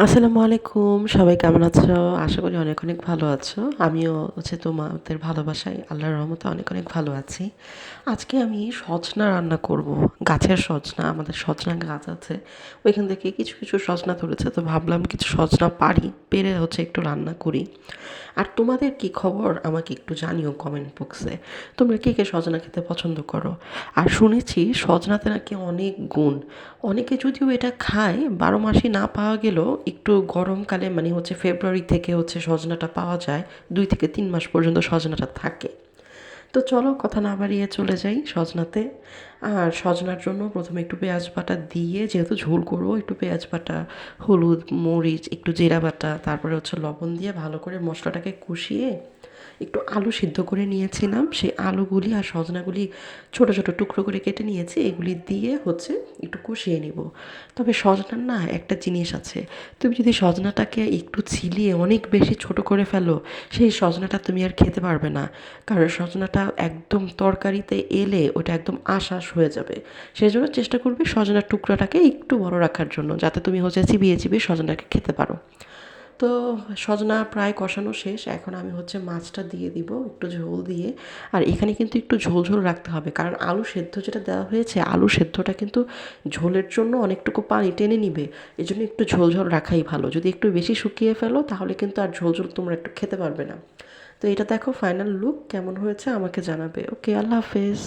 আসসালামু আলাইকুম। সবাই কেমন আছো? আশা করি অনেক, অনেক ভালো আছো। আমিও তোমাদের ভালোবাসায় আল্লাহর রহমতে অনেক, অনেক ভালো আছি। আজকে আমি সজনা রান্না করব। গাছের সজনা, আমাদের সজনা গাছ আছে। ওইখান থেকে কিছু, কিছু সজনা ধরেছে। তো ভাবলাম কিছু সজনা পেরে একটু রান্না করি। আর তোমাদের কি খবর আমাকে একটু জানিও কমেন্ট বক্সে। তোমরা কে, কে সজনা খেতে পছন্দ করো? আর শুনেছি সজনাতে নাকি অনেক গুণ। অনেকে যদিও এটা খায় 12 মাসই না পাওয়া গেলেও একটু গরমকালে মানে ফেব্রুয়ারি থেকে সজনাটা পাওয়া যায়। 2 থেকে 3 মাস পর্যন্ত সজনাটা থাকে। তো চলো কথা না বাড়িয়ে চলে যাই সজনাতে। আর সজনার জন্য প্রথমে একটু পেঁয়াজ বাটা দিয়ে, যেহেতু ঝোল করবো, একটু পেঁয়াজ বাটা, হলুদ, মরিচ, একটু জিরা বাটা, তারপরে লবণ দিয়ে ভালো করে মশলাটাকে কষিয়ে একটু আলু সিদ্ধ করে নিয়েছিলাম। সেই আলুগুলি আর সজনাগুলি ছোট ছোট টুকরো করে কেটে নিয়েছি, এগুলি দিয়ে একটু কষিয়ে নিব। তবে সজনার না একটা জিনিস আছে, তুমি যদি সজনাটাকে একটু ছিলিয়ে অনেক বেশি ছোট করে ফেলো, সেই সজনাটা তুমি আর খেতে পারবে না। কারণ সজনাটা একদম তরকারিতে এলে ওটা একদম আঁশ হয়ে যাবে। সেই জন্য চেষ্টা করবে সজনার টুকরাটাকে একটু বড় রাখার জন্য, যাতে তুমি চিবিয়ে চিবিয়ে সজনাটাকে খেতে পারো। তো সজনা প্রায় কষানো শেষ। এখন আমি মাছটা দিয়ে দিব একটু ঝোল দিয়ে। আর এখানে কিন্তু একটু ঝোল ঝোল রাখতে হবে, কারণ আলু সেদ্ধ যেটা দেওয়া হয়েছে, আলু সেদ্ধটা কিন্তু ঝোলের জন্য অনেকটুকু পানি টেনে নিবে। এই জন্য একটু ঝোল ঝোল রাখাই ভালো। যদি একটু বেশি শুকিয়ে ফেলো তাহলে কিন্তু আর ঝোল ঝোল তোমরা একটু খেতে পারবে না। তো এটা দেখো ফাইনাল লুক কেমন হয়েছে আমাকে জানাবে। ওকে, আল্লাহ হাফেজ।